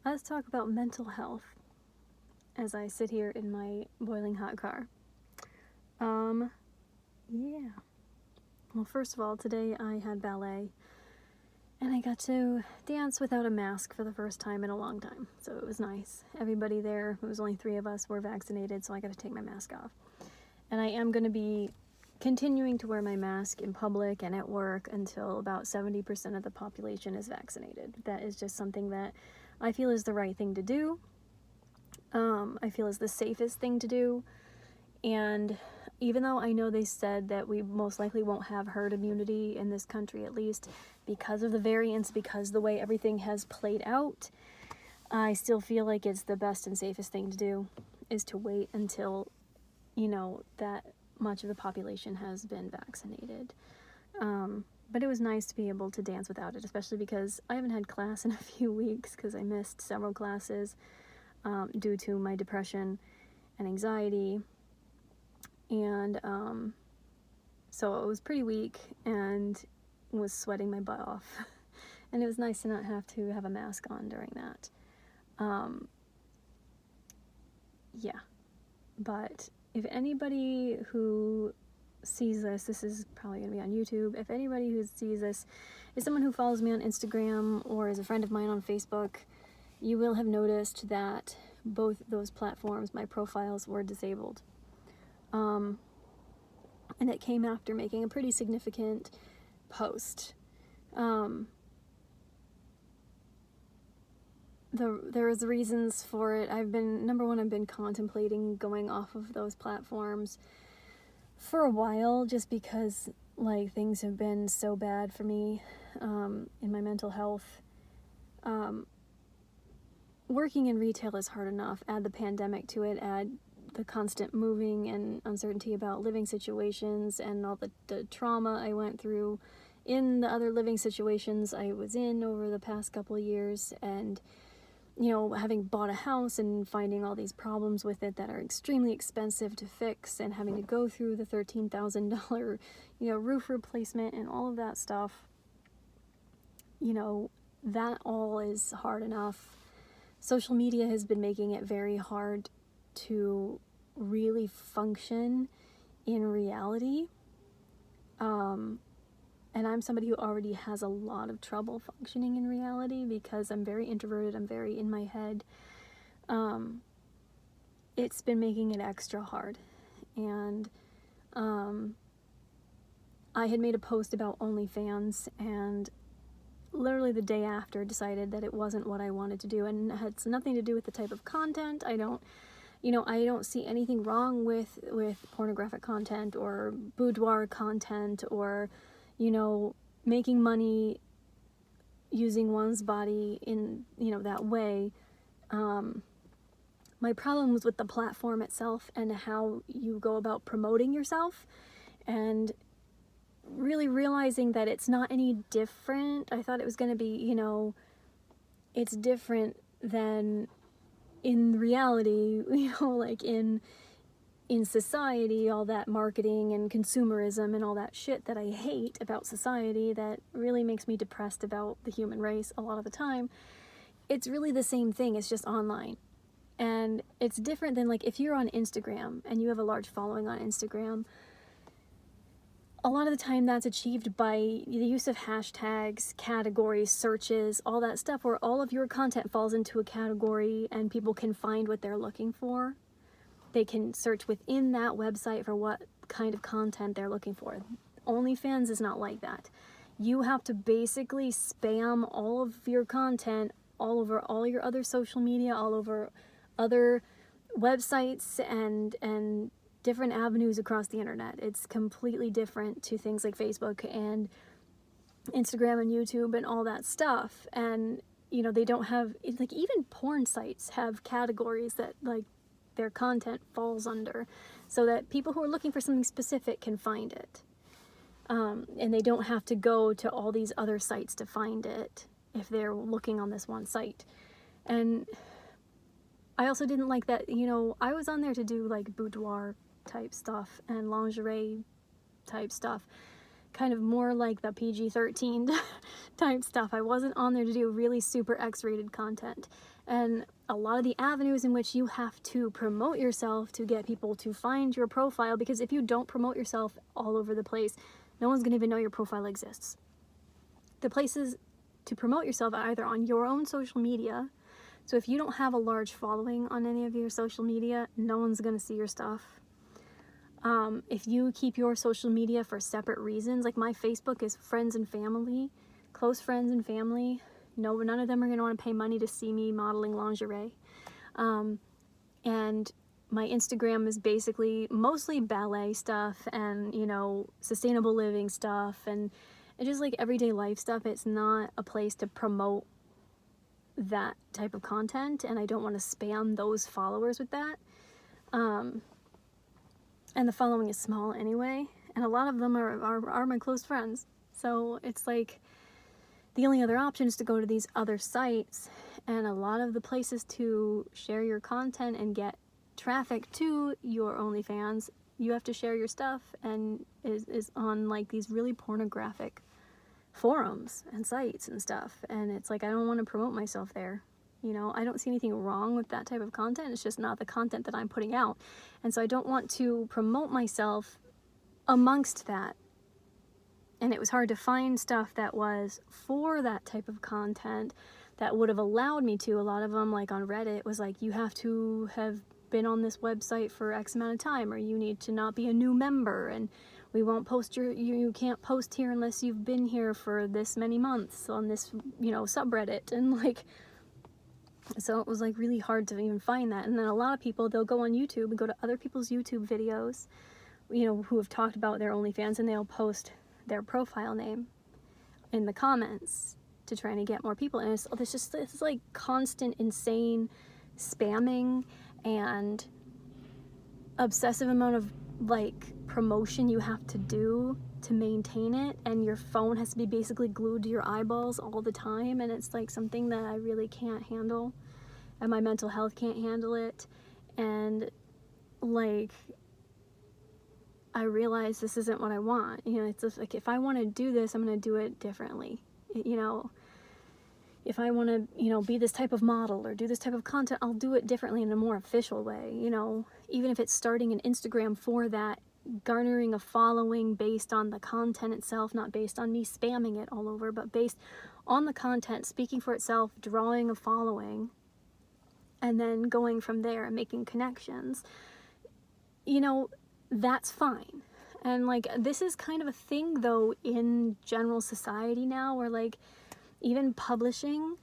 let's talk about mental health as I sit here in my boiling hot car. Yeah. Well, first of all, today I had ballet, and I got to dance without a mask for the first time in a long time, so it was nice. Everybody there, it was only 3 of us, were vaccinated, so I got to take my mask off. And I am going to be continuing to wear my mask in public and at work until about 70% of the population is vaccinated. That is just something that I feel is the right thing to do. I feel is the safest thing to do. And even though I know they said that we most likely won't have herd immunity in this country, at least because of the variants, because the way everything has played out, I still feel like it's the best and safest thing to do is to wait until, that much of the population has been vaccinated. But it was nice to be able to dance without it, especially because I haven't had class in a few weeks because I missed several classes due to my depression and anxiety. And so it was pretty weak and was sweating my butt off. And it was nice to not have to have a mask on during that. Yeah. But if anybody who sees this is probably going to be on YouTube. If anybody who sees this is someone who follows me on Instagram or is a friend of mine on Facebook, you will have noticed that both those platforms, my profiles, were disabled. And it came after making a pretty significant post. There was reasons for it. I've been contemplating going off of those platforms for a while, just because things have been so bad for me in my mental health. Working in retail is hard enough. Add the pandemic to it, add the constant moving and uncertainty about living situations and all the trauma I went through in the other living situations I was in over the past couple of years, and having bought a house and finding all these problems with it that are extremely expensive to fix, and having to go through the $13,000 roof replacement and all of that stuff. That all is hard enough. Social media has been making it very hard to really function in reality. And I'm somebody who already has a lot of trouble functioning in reality because I'm very introverted, I'm very in my head. It's been making it extra hard. And I had made a post about OnlyFans, and literally the day after decided that it wasn't what I wanted to do, and it had nothing to do with the type of content. I don't see anything wrong with pornographic content or boudoir content or, making money using one's body in, that way. My problem was with the platform itself and how you go about promoting yourself, and really realizing that it's not any different. I thought it was going to be, it's different than in reality, in society, all that marketing and consumerism and all that shit that I hate about society that really makes me depressed about the human race a lot of the time. It's really the same thing, it's just online. And it's different than if you're on Instagram and you have a large following on Instagram. A lot of the time that's achieved by the use of hashtags, categories, searches, all that stuff, where all of your content falls into a category and people can find what they're looking for. They can search within that website for what kind of content they're looking for. OnlyFans is not like that. You have to basically spam all of your content all over all your other social media, all over other websites and different avenues across the internet. It's completely different to things like Facebook and Instagram and YouTube and all that stuff. And they don't have even porn sites have categories that their content falls under, so that people who are looking for something specific can find it, and they don't have to go to all these other sites to find it if they're looking on this one site. And I also didn't like that, I was on there to do boudoir type stuff and lingerie type stuff, kind of more like the PG-13 type stuff. I wasn't on there to do really super X-rated content. And a lot of the avenues in which you have to promote yourself to get people to find your profile, because if you don't promote yourself all over the place, no one's gonna even know your profile exists. The places to promote yourself are either on your own social media. So if you don't have a large following on any of your social media, no one's gonna see your stuff. If you keep your social media for separate reasons, like my Facebook is friends and family, close friends and family. No, none of them are going to want to pay money to see me modeling lingerie. And my Instagram is basically mostly ballet stuff and, you know, sustainable living stuff and just like everyday life stuff. It's not a place to promote that type of content, and I don't want to spam those followers with that. And the following is small anyway, and a lot of them are my close friends. So it's like the only other option is to go to these other sites, and a lot of the places to share your content and get traffic to your OnlyFans, you have to share your stuff, and is on like these really pornographic forums and sites and stuff. And it's like, I don't want to promote myself there. You know, I don't see anything wrong with that type of content. It's just not the content that I'm putting out. And so I don't want to promote myself amongst that. And it was hard to find stuff that was for that type of content that would have allowed me to. A lot of them, like on Reddit, was like, you have to have been on this website for X amount of time, or you need to not be a new member, and we won't post you can't post here unless you've been here for this many months on this, you know, subreddit. And like, so it was like really hard to even find that. And then a lot of people, they'll go on YouTube and go to other people's YouTube videos, you know, who have talked about their OnlyFans, and they'll post their profile name in the comments to try to get more people. And it's just this like constant insane spamming and obsessive amount of like promotion you have to do to maintain it, and your phone has to be basically glued to your eyeballs all the time, and it's like something that I really can't handle, and my mental health can't handle it. And like, I realize this isn't what I want. You know, it's just like, if I want to do this, I'm going to do it differently. You know, if I want to, you know, be this type of model or do this type of content, I'll do it differently in a more official way. You know, even if it's starting an Instagram for that, garnering a following based on the content itself, not based on me spamming it all over, but based on the content speaking for itself, drawing a following, and then going from there and making connections. You know, that's fine. And like, this is kind of a thing though in general society now, where like, even publishing,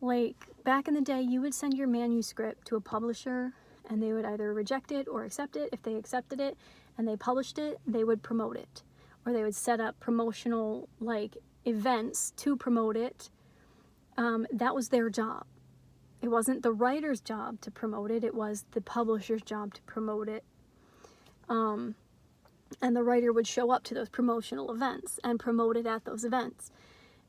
like back in the day, you would send your manuscript to a publisher and they would either reject it or accept it. If they accepted it and they published it, they would promote it, or they would set up promotional like events to promote it. That was their job. It wasn't the writer's job to promote it. It was the publisher's job to promote it. And the writer would show up to those promotional events and promote it at those events.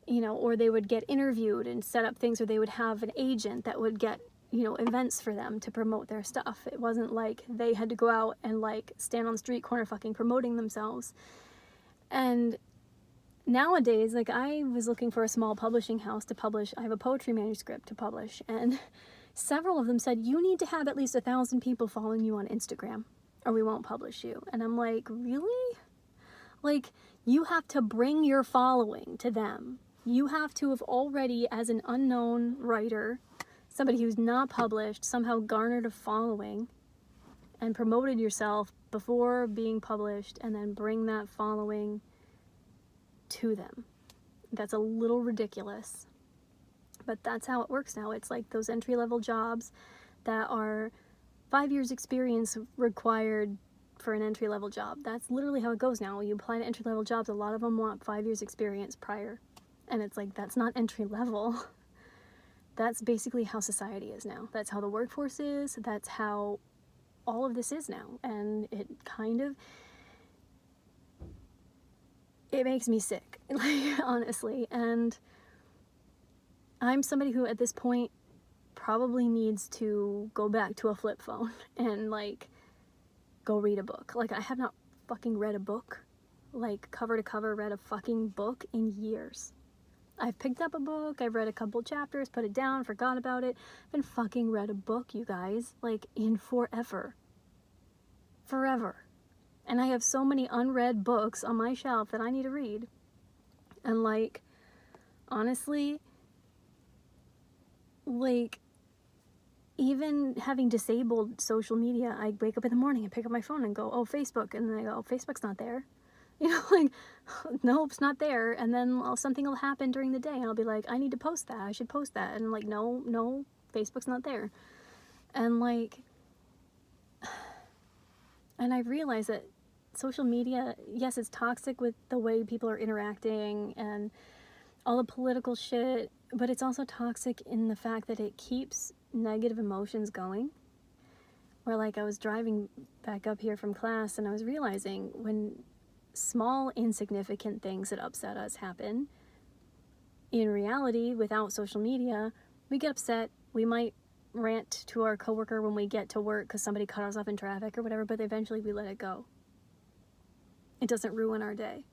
You know, or they would get interviewed and set up things, or they would have an agent that would get, you know, events for them to promote their stuff. It wasn't like they had to go out and like stand on the street corner fucking promoting themselves. And nowadays, like, I was looking for a small publishing house to publish. I have a poetry manuscript to publish, and several of them said, you need to have at least 1,000 people following you on Instagram or we won't publish you. And I'm like, really? Like, you have to bring your following to them. You have to have already, as an unknown writer, somebody who's not published, somehow garnered a following and promoted yourself before being published, and then bring that following to them. That's a little ridiculous, but that's how it works now. It's like those entry-level jobs that are 5 years experience required for an entry-level job. That's literally how it goes now. When you apply to entry-level jobs, a lot of them want 5 years experience prior. And it's like, that's not entry-level. That's basically how society is now. That's how the workforce is. That's how all of this is now. And it kind of, it makes me sick, like, honestly. And I'm somebody who at this point probably needs to go back to a flip phone and like go read a book. Like, I have not fucking read a book like cover to cover read a fucking book in years. I've picked up a book, I've read a couple chapters, put it down, forgot about it. I've been fucking read a book, you guys, like in forever. Forever. And I have so many unread books on my shelf that I need to read. And like, honestly, like, even having disabled social media, I wake up in the morning and pick up my phone and go, oh, Facebook. And then I go, oh, Facebook's not there. You know, like, nope, it's not there. And then something will happen during the day and I'll be like, I need to post that. I should post that. And I'm like, no, Facebook's not there. And like, and I realized that social media, yes, it's toxic with the way people are interacting and all the political shit, but it's also toxic in the fact that it keeps negative emotions going. Where like I was driving back up here from class and I was realizing when small insignificant things that upset us happen, in reality, without social media, we get upset, we might rant to our coworker when we get to work because somebody cut us off in traffic or whatever, but eventually we let it go. It doesn't ruin our day.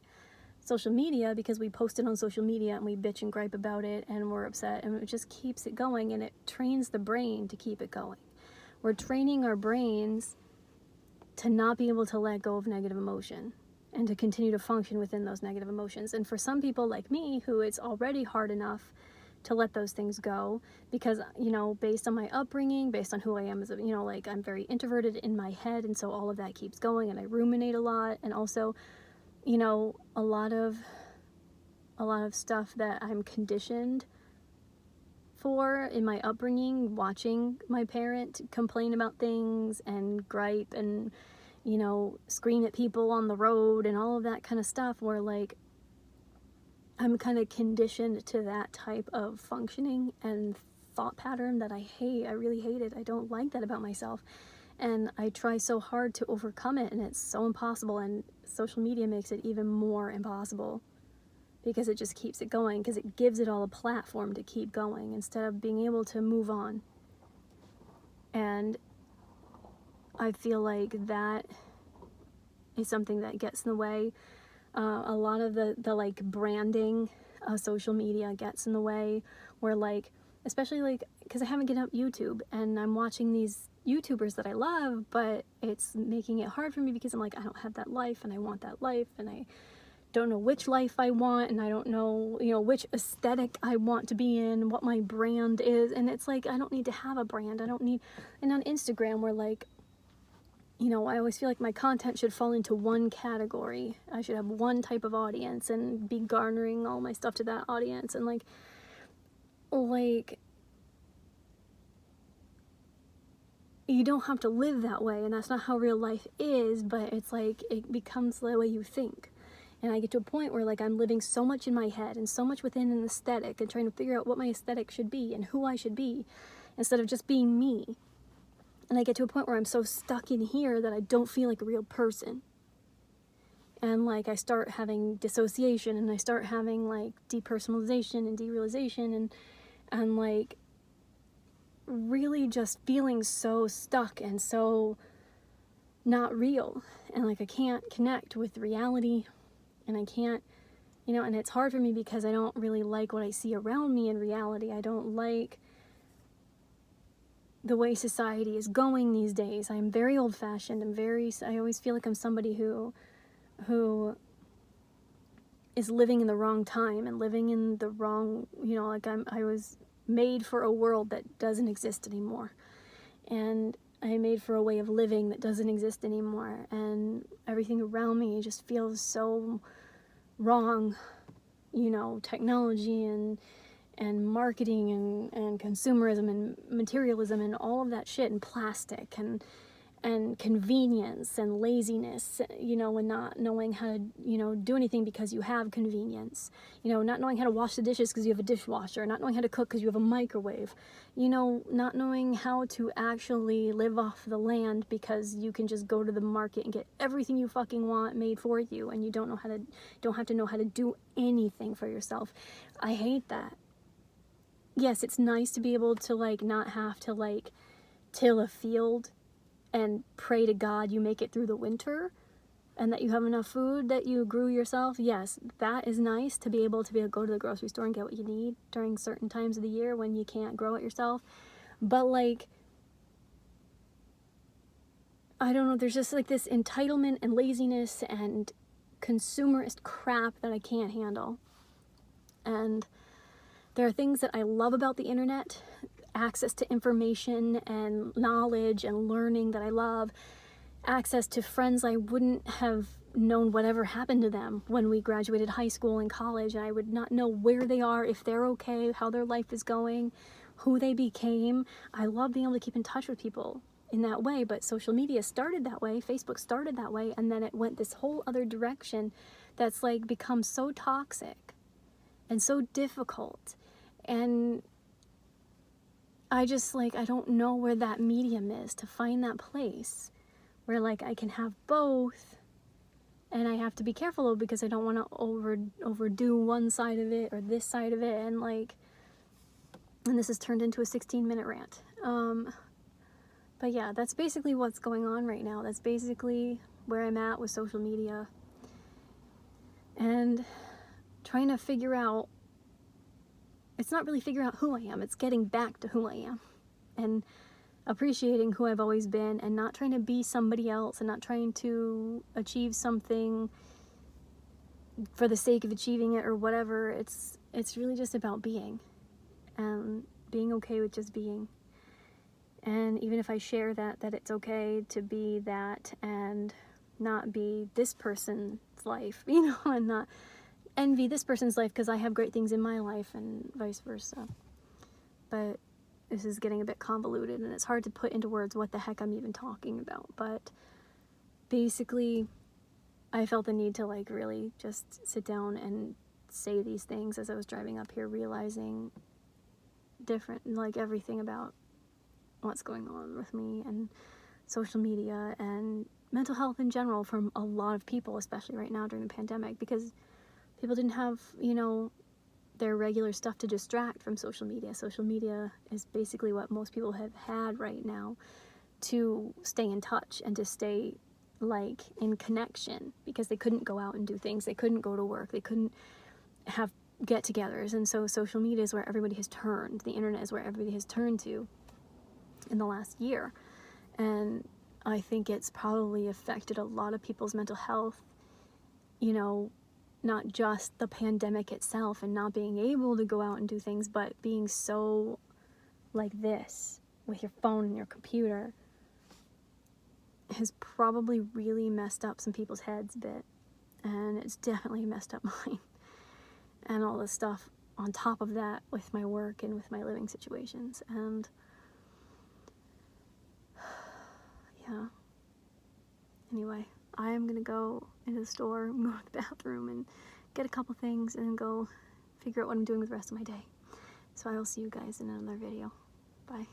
Social media, because we post it on social media and we bitch and gripe about it and we're upset, and it just keeps it going, and it trains the brain to keep it going. We're training our brains to not be able to let go of negative emotion and to continue to function within those negative emotions. And for some people like me, who it's already hard enough to let those things go because, you know, based on my upbringing, based on who I am as a, you know, like I'm very introverted in my head, and so all of that keeps going and I ruminate a lot. And also, you know, a lot of stuff that I'm conditioned for in my upbringing, watching my parent complain about things and gripe and, you know, scream at people on the road and all of that kind of stuff, where like I'm kind of conditioned to that type of functioning and thought pattern that I hate. I really hate it. I don't like that about myself. And I try so hard to overcome it, and it's so impossible, and social media makes it even more impossible because it just keeps it going, because it gives it all a platform to keep going instead of being able to move on. And I feel like that is something that gets in the way. A lot of the like branding of social media gets in the way, where like, especially like, because I haven't given up YouTube and I'm watching these YouTubers that I love, but it's making it hard for me because I'm like, I don't have that life and I want that life, and I don't know which life I want, and I don't know, you know, which aesthetic I want to be in, what my brand is. And it's like, I don't need to have a brand. I don't need, and on Instagram, where like, you know, I always feel like my content should fall into one category. I should have one type of audience and be garnering all my stuff to that audience. And like you don't have to live that way, and that's not how real life is, but it's like it becomes the way you think. And I get to a point where like I'm living so much in my head and so much within an aesthetic and trying to figure out what my aesthetic should be and who I should be instead of just being me. And I get to a point where I'm so stuck in here that I don't feel like a real person. And like I start having dissociation, and I start having like depersonalization and derealization, and like really just feeling so stuck and so not real. And like I can't connect with reality, and I can't, you know, and it's hard for me because I don't really like what I see around me in reality. I don't like the way society is going these days. I'm very old-fashioned. I always feel like I'm somebody who is living in the wrong time and living in the wrong, you know, like I was made for a world that doesn't exist anymore. And I'm made for a way of living that doesn't exist anymore. And everything around me just feels so wrong, you know, technology and marketing and consumerism and materialism and all of that shit, and plastic and convenience and laziness, you know, and not knowing how to, you know, do anything because you have convenience, you know, not knowing how to wash the dishes because you have a dishwasher, not knowing how to cook because you have a microwave, you know, not knowing how to actually live off the land because you can just go to the market and get everything you fucking want made for you, and you don't have to know how to do anything for yourself. I hate that. Yes, it's nice to be able to like not have to like till a field and pray to God you make it through the winter, and that you have enough food that you grew yourself, yes, that is nice to be able to go to the grocery store and get what you need during certain times of the year when you can't grow it yourself. But like, I don't know, there's just like this entitlement and laziness and consumerist crap that I can't handle. And there are things that I love about the internet, access to information and knowledge and learning that I love, access to friends I wouldn't have known whatever happened to them when we graduated high school and college, and I would not know where they are, if they're okay, how their life is going, who they became. I love being able to keep in touch with people in that way, but social media started that way, Facebook started that way, and then it went this whole other direction that's like become so toxic and so difficult. And I just like, I don't know where that medium is to find that place where like I can have both, and I have to be careful because I don't want to overdo one side of it or this side of it, and like, and this has turned into a 16-minute rant. But yeah, that's basically what's going on right now. That's basically where I'm at with social media, and trying to figure out, it's not really figuring out who I am, it's getting back to who I am and appreciating who I've always been, and not trying to be somebody else, and not trying to achieve something for the sake of achieving it or whatever. It's really just about being, and being okay with just being. And even if I share that it's okay to be that and not be this person's life, you know, and not envy this person's life because I have great things in my life and vice versa. But this is getting a bit convoluted, and it's hard to put into words what the heck I'm even talking about. But basically, I felt the need to like really just sit down and say these things as I was driving up here, realizing like everything about what's going on with me and social media and mental health in general from a lot of people, especially right now during the pandemic, because people didn't have, you know, their regular stuff to distract from social media. Social media is basically what most people have had right now to stay in touch and to stay like in connection, because they couldn't go out and do things, they couldn't go to work, they couldn't have get-togethers, and so social media is where everybody has turned. The internet is where everybody has turned to in the last year, and I think it's probably affected a lot of people's mental health, you know, not just the pandemic itself and not being able to go out and do things, but being so like this with your phone and your computer has probably really messed up some people's heads a bit, and it's definitely messed up mine. And all this stuff on top of that with my work and with my living situations. And yeah, anyway, I am gonna go into the store, go to the bathroom and get a couple things, and then go figure out what I'm doing with the rest of my day. So I will see you guys in another video. Bye.